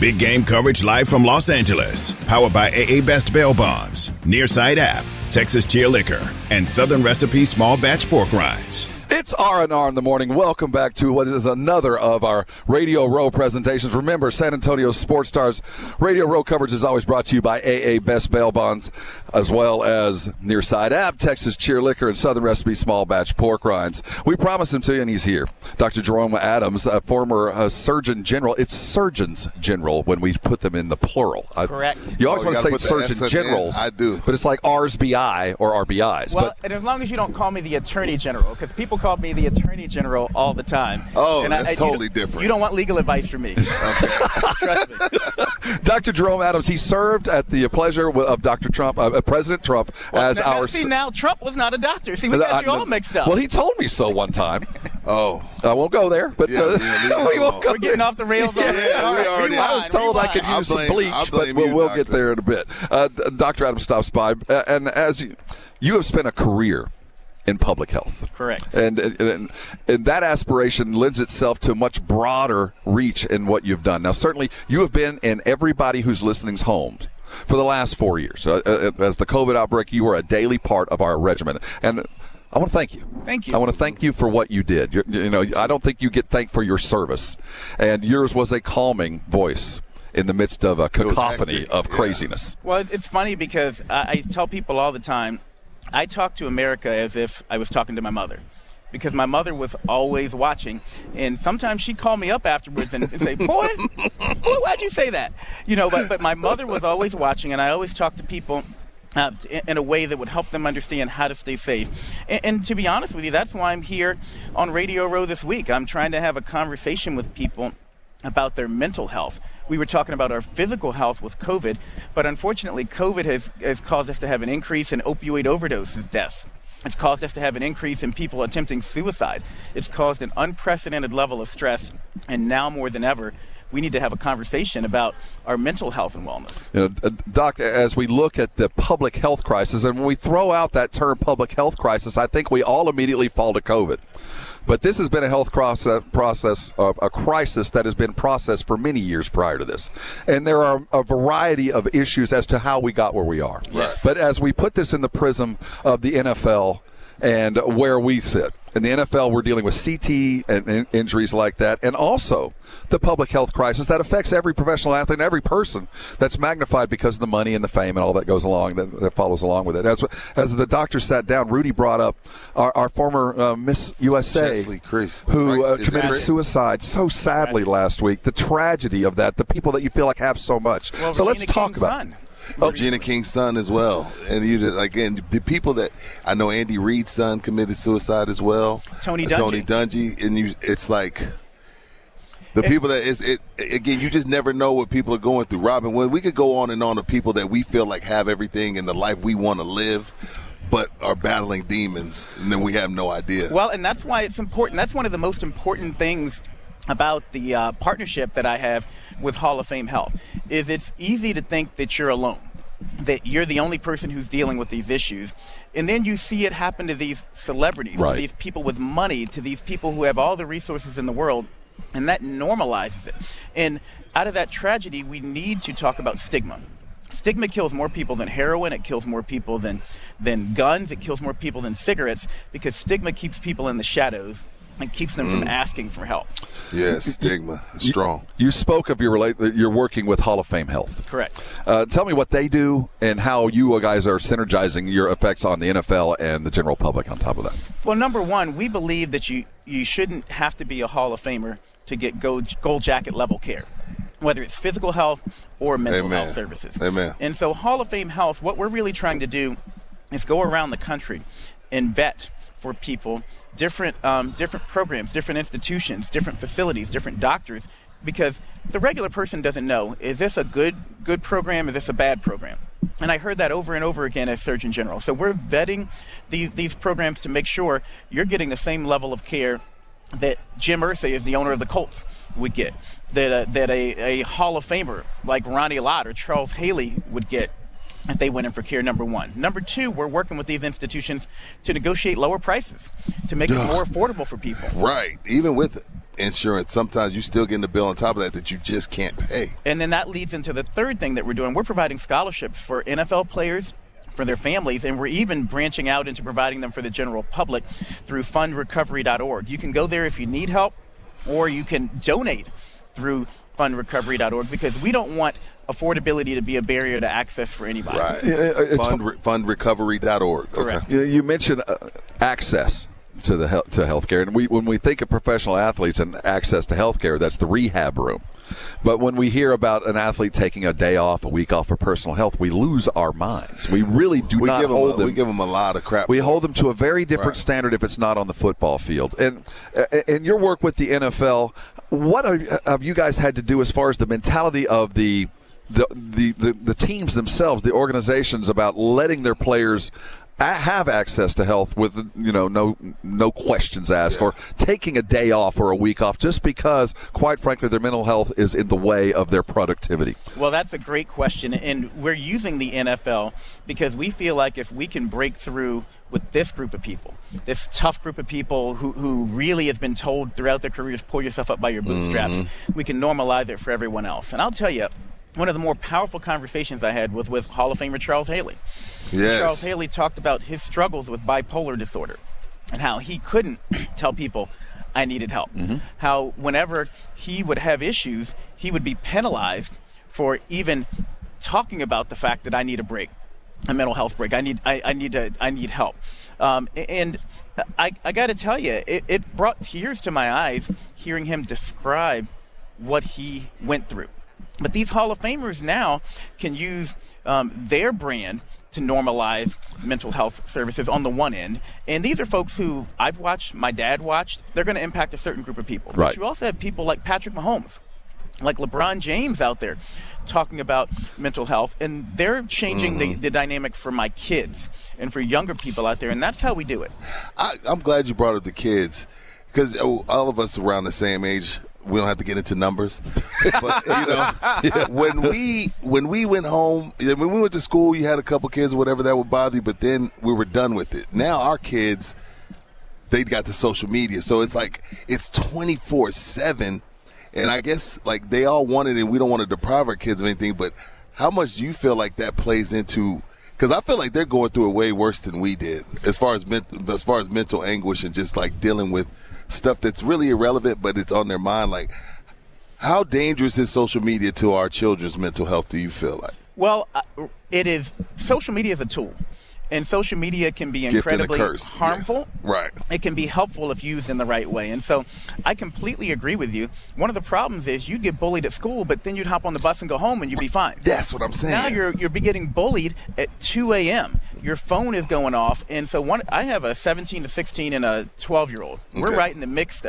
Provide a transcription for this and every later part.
Big game coverage live from Los Angeles. Powered by AA Best Bail Bonds, Nearside App, Texas Cheer Liquor, and Southern Recipe Small Batch Pork Rinds. It's R&R in the morning. Welcome back to what is another of our Radio Row presentations. Remember, San Antonio Sports Stars Radio Row coverage is always brought to you by AA Best Bail Bonds, as well as Nearside App, Texas Cheer Liquor, and Southern Recipe Small Batch Pork Rinds. We promised him to you, and he's here. Dr. Jerome Adams, a former Surgeon General. It's Surgeons General when we put them in the plural. Correct. You always want to say Surgeon Generals. I do. But it's like RSBI or RBIs. Well, and as long as you don't call me the Attorney General, because people call me the Attorney General all the time. Oh, and that's totally different. You don't want legal advice from me. Okay. Trust me. Dr. Jerome Adams, he served at the pleasure of Dr. Trump, President Trump, as our... Now Trump was not a doctor. See, we got you all mixed up. Well, he told me so one time. Oh. I won't go there, but we won't go We're getting off the rails already. I was told I could use some bleach, but we'll get there in a bit. Dr. Adams stops by, and as you have spent a career in public health. Correct. And that aspiration lends itself to a much broader reach in what you've done. Now, certainly, you have been in everybody who's listening's homes for the last 4 years. As the COVID outbreak, you were a daily part of our regimen. And I want to thank you. Thank you. I want to thank you for what you did. I don't think you get thanked for your service. And yours was a calming voice in the midst of a cacophony of craziness. Well, it's funny because I tell people all the time, I talk to America as if I was talking to my mother, because my mother was always watching, and sometimes she'd call me up afterwards and say, boy, why'd you say that? But my mother was always watching, and I always talk to people in a way that would help them understand how to stay safe. And to be honest with you, that's why I'm here on Radio Row this week. I'm trying to have a conversation with people about their mental health. We were talking about our physical health with COVID, but unfortunately, COVID has caused us to have an increase in opioid overdoses deaths. It's caused us to have an increase in people attempting suicide. It's caused an unprecedented level of stress, and now more than ever, we need to have a conversation about our mental health and wellness. Doc, as we look at the public health crisis, and when we throw out that term public health crisis, I think we all immediately fall to COVID. But this has been a health crisis that has been processed for many years prior to this. And there are a variety of issues as to how we got where we are. Yes. But as we put this in the prism of the NFL and where we sit, in the NFL, we're dealing with CT and injuries like that, and also the public health crisis that affects every professional athlete and every person, that's magnified because of the money and the fame and all that goes along, that follows along with it. As the doctor sat down, Rudy brought up our former Miss USA, who committed suicide so sadly last week. The tragedy of that, the people that you feel like have so much. Well, so let's talk about it. Regina King's son as well. And the people that I know, Andy Reid's son committed suicide as well. Tony Dungy. And it's like the people that again, you just never know what people are going through. Robin, when we could go on and on of people that we feel like have everything in the life we want to live, but are battling demons, and then we have no idea. Well, and that's why it's important. That's one of the most important things about the partnership that I have with Hall of Fame Health, is it's easy to think that you're alone, that you're the only person who's dealing with these issues. And then you see it happen to these celebrities, right, to these people with money, to these people who have all the resources in the world, and that normalizes it. And out of that tragedy, we need to talk about stigma. Stigma kills more people than heroin. It kills more people than guns. It kills more people than cigarettes, because stigma keeps people in the shadows and keeps them from asking for help. Yes, stigma is strong. You spoke of you're working with Hall of Fame Health. Correct. Tell me what they do and how you guys are synergizing your effects on the NFL and the general public on top of that. Well, number one, we believe that you shouldn't have to be a Hall of Famer to get gold jacket level care, whether it's physical health or mental health services. Amen. And so Hall of Fame Health, what we're really trying to do is go around the country and vet for people different programs, different institutions, different facilities, different doctors, because the regular person doesn't know, is this a good program, is this a bad program? And I heard that over and over again as Surgeon General. So we're vetting these programs to make sure you're getting the same level of care that Jim Irsay, is the owner of the Colts, would get, that a Hall of Famer like Ronnie Lott or Charles Haley would get, if they went in for care, number one. Number two, we're working with these institutions to negotiate lower prices, to make it more affordable for people. Right. Even with insurance, sometimes you still get a bill on top of that you just can't pay. And then that leads into the third thing that we're doing. We're providing scholarships for NFL players, for their families, and we're even branching out into providing them for the general public through fundrecovery.org. You can go there if you need help, or you can donate through fundrecovery.org, because we don't want affordability to be a barrier to access for anybody. Right. Fundrecovery.org. Correct. Okay. You mentioned access to healthcare, and when we think of professional athletes and access to healthcare, that's the rehab room. But when we hear about an athlete taking a day off, a week off for personal health, we lose our minds. We really do not hold them. We give them a lot of crap. We hold them to a very different standard if it's not on the football field. And in your work with the NFL, what have you guys had to do as far as the mentality of the teams themselves, the organizations, about letting their players have access to health with no questions asked, or taking a day off or a week off just because, quite frankly, their mental health is in the way of their productivity? Well, that's a great question, and we're using the NFL because we feel like if we can break through with this group of people, this tough group of people who really has been told throughout their careers, pull yourself up by your bootstraps, we can normalize it for everyone else. And I'll tell you, one of the more powerful conversations I had was with Hall of Famer Charles Haley. Yes. Charles Haley talked about his struggles with bipolar disorder and how he couldn't tell people I needed help. How whenever he would have issues, he would be penalized for even talking about the fact that I need a break, a mental health break. I need help. And I got to tell you, it brought tears to my eyes hearing him describe what he went through. But these Hall of Famers now can use their brand to normalize mental health services on the one end. And these are folks who I've watched, my dad watched. They're going to impact a certain group of people. Right. But you also have people like Patrick Mahomes, like LeBron James out there talking about mental health. And they're changing the dynamic for my kids and for younger people out there. And that's how we do it. I'm glad you brought up the kids, because all of us around the same age, we don't have to get into numbers, but when we went home, when we went to school, you had a couple kids or whatever that would bother you, but then we were done with it. Now our kids, they got the social media, so it's like it's 24/7, and I guess like they all want it, and we don't want to deprive our kids of anything. But how much do you feel like that plays into? Because I feel like they're going through it way worse than we did, as far as mental anguish and just like dealing with stuff that's really irrelevant, but it's on their mind. Like, how dangerous is social media to our children's mental health, do you feel like? Well, it is. Social media is a tool, and social media can be incredibly harmful. Yeah. Right. It can be helpful if used in the right way. And so I completely agree with you. One of the problems is you'd get bullied at school, but then you'd hop on the bus and go home and you'd be fine. That's what I'm saying. Now you're getting bullied at 2 a.m. Your phone is going off. And so I have a 17 to 16 and a 12-year-old. We're right in the mix.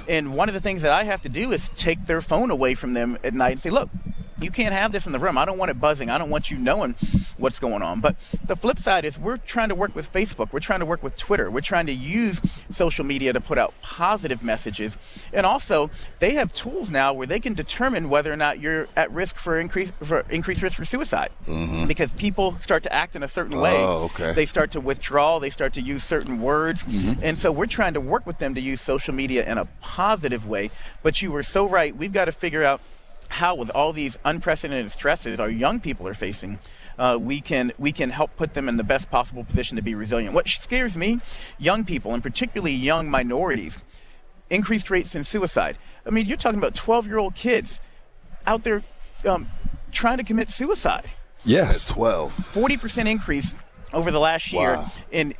And one of the things that I have to do is take their phone away from them at night and say, look, you can't have this in the room. I don't want it buzzing. I don't want you knowing what's going on. But the flip side is we're trying to work with Facebook. We're trying to work with Twitter. We're trying to use social media to put out positive messages. And also, they have tools now where they can determine whether or not you're at risk for increased risk for suicide. Because people start to act in a certain way. They start to withdraw. They start to use certain words. And so we're trying to work with them to use social media in a positive way. But you were so right. We've got to figure out how, with all these unprecedented stresses our young people are facing, we can help put them in the best possible position to be resilient. What scares me, young people, and particularly young minorities, increased rates in suicide. I mean, you're talking about 12-year-old kids out there trying to commit suicide. Yes. At 12. 40% increase over the last year in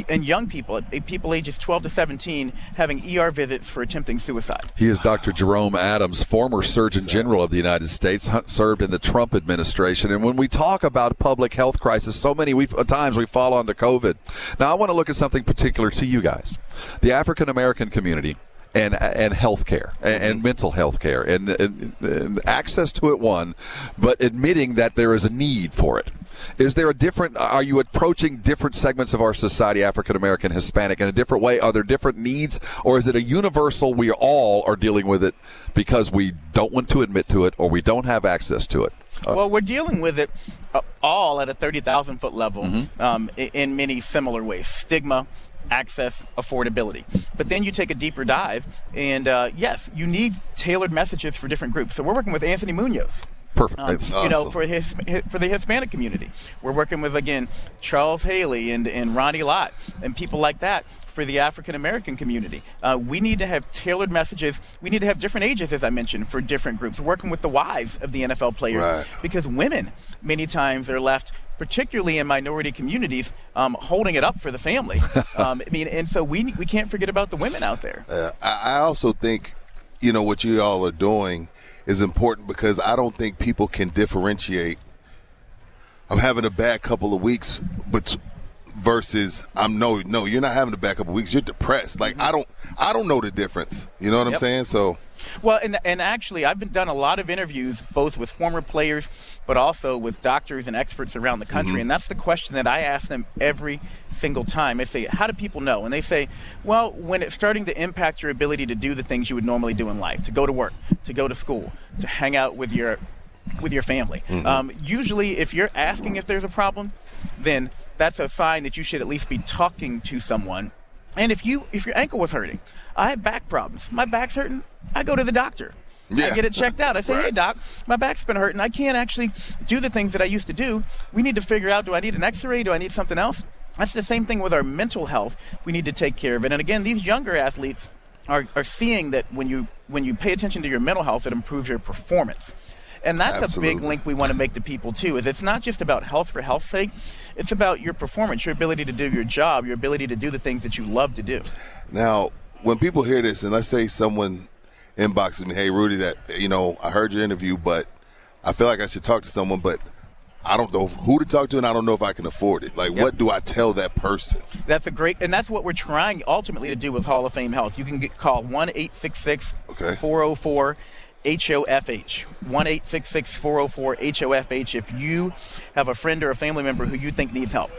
young people, people ages 12 to 17, having ER visits for attempting suicide. He is Dr. Jerome Adams, former Surgeon General of the United States, served in the Trump administration. And when we talk about public health crisis, so many times we fall onto COVID. Now, I want to look at something particular to you guys, the African-American community. And healthcare and mental health care and access to it, but admitting that there is a need for it. Is there are you approaching different segments of our society, African American, Hispanic, in a different way? Are there different needs, or is it a universal, we all are dealing with it because we don't want to admit to it or we don't have access to it? Well, we're dealing with it all at a 30,000-foot level in many similar ways. Stigma, access, affordability. But then you take a deeper dive, and yes, you need tailored messages for different groups. So we're working with Anthony Munoz. Perfect. Awesome. For the Hispanic community. We're working with, again, Charles Haley and Ronnie Lott and people like that for the African American community. We need to have tailored messages. We need to have different ages, as I mentioned, for different groups. We're working with the wives of the NFL players because women many times are left, particularly in minority communities, holding it up for the family. And so we can't forget about the women out there. I also think, what you all are doing is important because I don't think people can differentiate. I'm having a bad couple of weeks, but versus no, you're not having a bad couple of weeks. You're depressed. Like I don't know the difference. You know what I'm saying? So. Well, and actually, I've done a lot of interviews, both with former players, but also with doctors and experts around the country. And that's the question that I ask them every single time. I say, how do people know? And they say, well, when it's starting to impact your ability to do the things you would normally do in life, to go to work, to go to school, to hang out with your family. Usually, if you're asking if there's a problem, then that's a sign that you should at least be talking to someone. And if your ankle was hurting, I have back problems. My back's hurting. I go to the doctor. I get it checked out. I say, hey, doc, my back's been hurting. I can't actually do the things that I used to do. We need to figure out, do I need an x-ray? Do I need something else? That's the same thing with our mental health. We need to take care of it. And again, these younger athletes are seeing that when you pay attention to your mental health, it improves your performance. And that's a big link we want to make to people, too, is it's not just about health for health's sake. It's about your performance, your ability to do your job, your ability to do the things that you love to do. Now, when people hear this, and let's say someone inboxes me, hey, Rudy, that, I heard your interview, but I feel like I should talk to someone, but I don't know who to talk to, and I don't know if I can afford it. Like, what do I tell that person? That's and that's what we're trying ultimately to do with Hall of Fame Health. You can call 1-866-404 HOFH, 1-866-404 HOFH if you have a friend or a family member who you think needs help.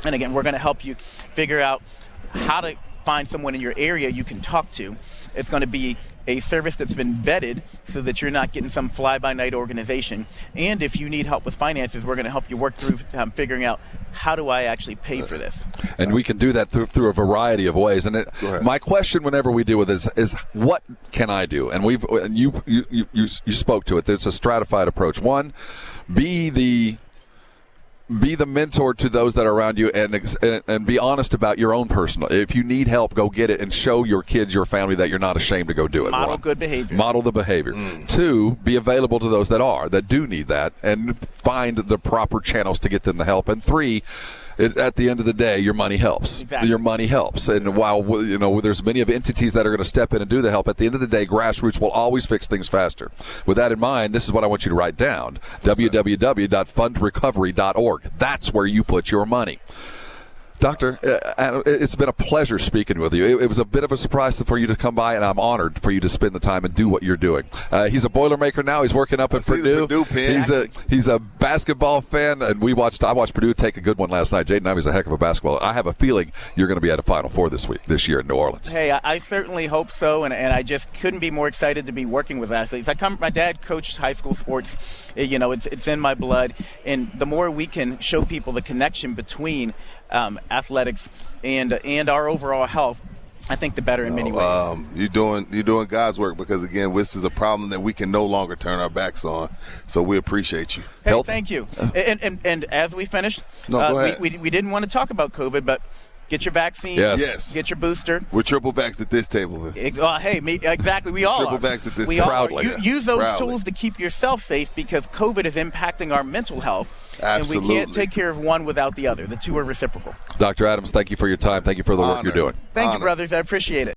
And again, we're going to help you figure out how to find someone in your area you can talk to. It's going to be a service that's been vetted so that you're not getting some fly-by-night organization. And if you need help with finances, we're going to help you work through figuring out, how do I actually pay for this? And we can do that through a variety of ways. And my question whenever we deal with this is what can I do? And you spoke to it. There's a stratified approach. One, be the mentor to those that are around you and be honest about your own personal. If you need help, go get it and show your kids, your family, that you're not ashamed to go do it. Model good behavior. Model the behavior. Two, be available to those that do need that and find the proper channels to get them the help. And three, at the end of the day, your money helps. Exactly. Your money helps. And while there's many of entities that are going to step in and do the help, at the end of the day, grassroots will always fix things faster. With that in mind, this is what I want you to write down: www.fundrecovery.org. That's where you put your money. Doctor, it's been a pleasure speaking with you. It was a bit of a surprise for you to come by, and I'm honored for you to spend the time and do what you're doing. He's a Boilermaker now. He's working up at Purdue. He's a basketball fan, and I watched Purdue take a good one last night. Jaden Ivey's a heck of a basketball. I have a feeling you're going to be at a Final Four this year in New Orleans. Hey, I certainly hope so, and I just couldn't be more excited to be working with athletes. My dad coached high school sports. It's in my blood, and the more we can show people the connection between athletics and our overall health, I think the better in many ways. You're doing God's work, because again, this is a problem that we can no longer turn our backs on. So we appreciate you. Hey, thank you. And as we finished, go ahead. we didn't want to talk about COVID, but get your vaccine. Yes. Get your booster. We're triple vaxxed at this table. Exactly. We all triple are. vaxxed at this We table. all use those tools to keep yourself safe, because COVID is impacting our mental health. Absolutely. And we can't take care of one without the other. The two are reciprocal. Dr. Adams, thank you for your time. Thank you for the work you're doing. Thank you, brothers. I appreciate it.